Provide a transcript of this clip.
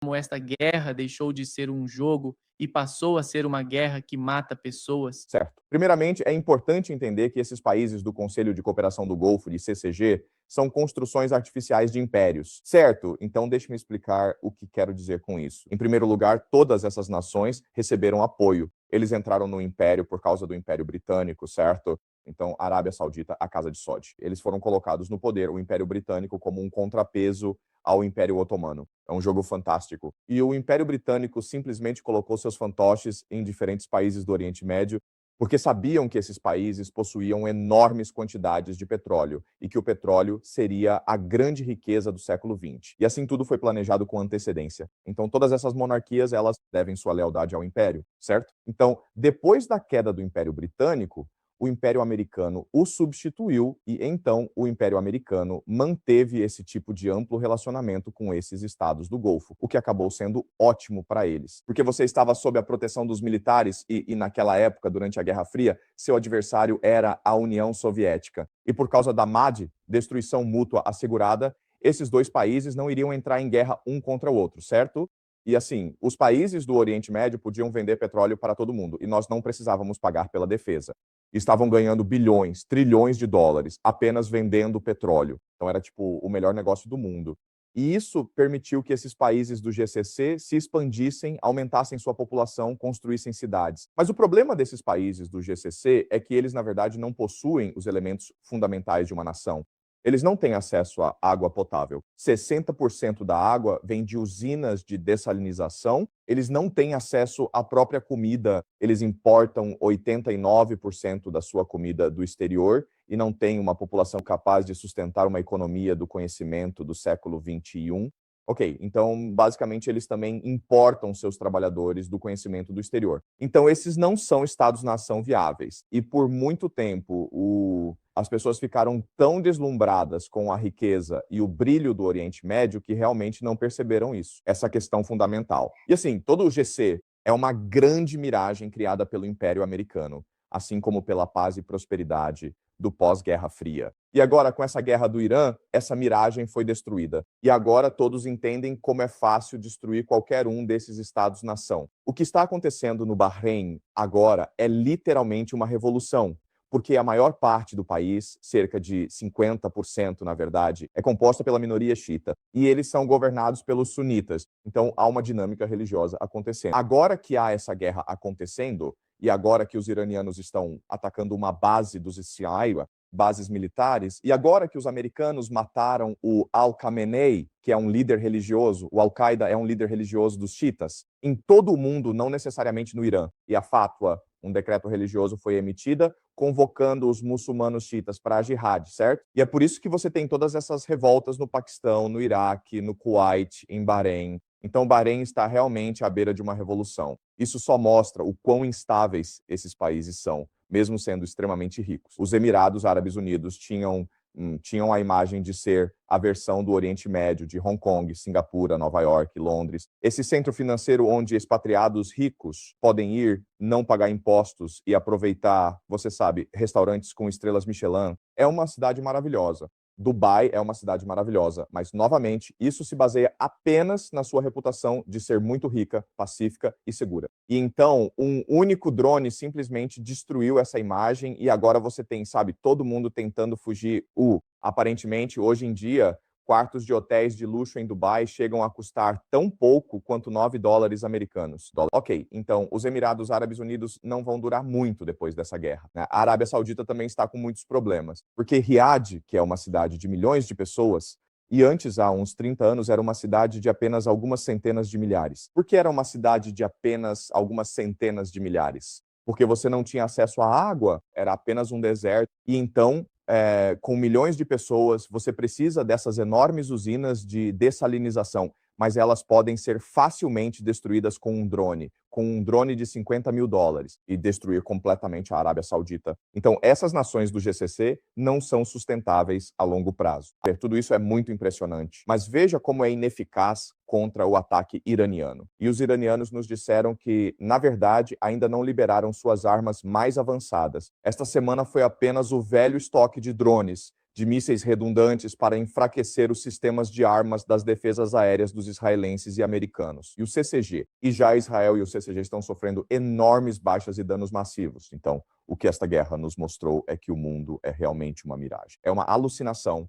como esta guerra deixou de ser um jogo e passou a ser uma guerra que mata pessoas? Certo. Primeiramente, é importante entender que esses países do Conselho de Cooperação do Golfo, de CCG, são construções artificiais de impérios, certo? Então, deixe-me explicar o que quero dizer com isso. Em primeiro lugar, todas essas nações receberam apoio. Eles entraram no império por causa do Império Britânico, certo? Então, Arábia Saudita, a Casa de Sode. Eles foram colocados no poder, o Império Britânico, como um contrapeso ao Império Otomano. É um jogo fantástico. E o Império Britânico simplesmente colocou seus fantoches em diferentes países do Oriente Médio porque sabiam que esses países possuíam enormes quantidades de petróleo e que o petróleo seria a grande riqueza do século XX. E assim tudo foi planejado com antecedência. Então todas essas monarquias, elas devem sua lealdade ao império, certo? Então, depois da queda do Império Britânico, o Império Americano o substituiu e então o Império Americano manteve esse tipo de amplo relacionamento com esses estados do Golfo, o que acabou sendo ótimo para eles. Porque você estava sob a proteção dos militares e naquela época, durante a Guerra Fria, seu adversário era a União Soviética. E por causa da MAD, destruição mútua assegurada, esses dois países não iriam entrar em guerra um contra o outro, certo? E assim, os países do Oriente Médio podiam vender petróleo para todo mundo e nós não precisávamos pagar pela defesa. Estavam ganhando bilhões, trilhões de dólares apenas vendendo petróleo. Então era tipo o melhor negócio do mundo. E isso permitiu que esses países do GCC se expandissem, aumentassem sua população, construíssem cidades. Mas o problema desses países do GCC é que eles, na verdade, não possuem os elementos fundamentais de uma nação. Eles não têm acesso à água potável. 60% da água vem de usinas de dessalinização. Eles não têm acesso à própria comida. Eles importam 89% da sua comida do exterior e não têm uma população capaz de sustentar uma economia do conhecimento do século XXI. Ok, então, basicamente, eles também importam seus trabalhadores do conhecimento do exterior. Então, esses não são estados-nação viáveis. E, por muito tempo, as pessoas ficaram tão deslumbradas com a riqueza e o brilho do Oriente Médio que realmente não perceberam isso, essa questão fundamental. E, assim, todo o GC é uma grande miragem criada pelo Império Americano, assim como pela paz e prosperidade do pós-Guerra Fria. E agora, com essa guerra do Irã, essa miragem foi destruída. E agora todos entendem como é fácil destruir qualquer um desses estados-nação. O que está acontecendo no Bahrein agora é literalmente uma revolução, porque a maior parte do país, cerca de 50%, na verdade, é composta pela minoria xiita, e eles são governados pelos sunitas. Então, há uma dinâmica religiosa acontecendo. Agora que há essa guerra acontecendo, e agora que os iranianos estão atacando uma base dos Shia, bases militares, e agora que os americanos mataram o Al-Khamenei, que é um líder religioso, o Al-Qaeda é um líder religioso dos xiitas, em todo o mundo, não necessariamente no Irã, e a fatwa, um decreto religioso, foi emitida, convocando os muçulmanos xiitas para a jihad, certo? E é por isso que você tem todas essas revoltas no Paquistão, no Iraque, no Kuwait, em Bahrein. Então, o Bahrein está realmente à beira de uma revolução. Isso só mostra o quão instáveis esses países são, mesmo sendo extremamente ricos. Os Emirados Árabes Unidos tinham a imagem de ser a versão do Oriente Médio, de Hong Kong, Singapura, Nova York, Londres. Esse centro financeiro onde expatriados ricos podem ir, não pagar impostos e aproveitar, você sabe, restaurantes com estrelas Michelin, é uma cidade maravilhosa. Dubai é uma cidade maravilhosa, mas, novamente, isso se baseia apenas na sua reputação de ser muito rica, pacífica e segura. E então, um único drone simplesmente destruiu essa imagem e agora você tem, sabe, todo mundo tentando fugir. Aparentemente, hoje em dia, quartos de hotéis de luxo em Dubai chegam a custar tão pouco quanto 9 dólares americanos. Ok, então os Emirados Árabes Unidos não vão durar muito depois dessa guerra, né? A Arábia Saudita também está com muitos problemas, porque Riad, que é uma cidade de milhões de pessoas, e antes, há uns 30 anos, era uma cidade de apenas algumas centenas de milhares. Por que era uma cidade de apenas algumas centenas de milhares? Porque você não tinha acesso à água, era apenas um deserto, e então com milhões de pessoas, você precisa dessas enormes usinas de dessalinização, mas elas podem ser facilmente destruídas com um drone de 50 mil dólares e destruir completamente a Arábia Saudita. Então, essas nações do GCC não são sustentáveis a longo prazo. Tudo isso é muito impressionante, mas veja como é ineficaz contra o ataque iraniano. E os iranianos nos disseram que, na verdade, ainda não liberaram suas armas mais avançadas. Esta semana foi apenas o velho estoque de drones, de mísseis redundantes para enfraquecer os sistemas de armas das defesas aéreas dos israelenses e americanos. E o CCG. E já Israel e o CCG estão sofrendo enormes baixas e danos massivos. Então, o que esta guerra nos mostrou é que o mundo é realmente uma miragem. É uma alucinação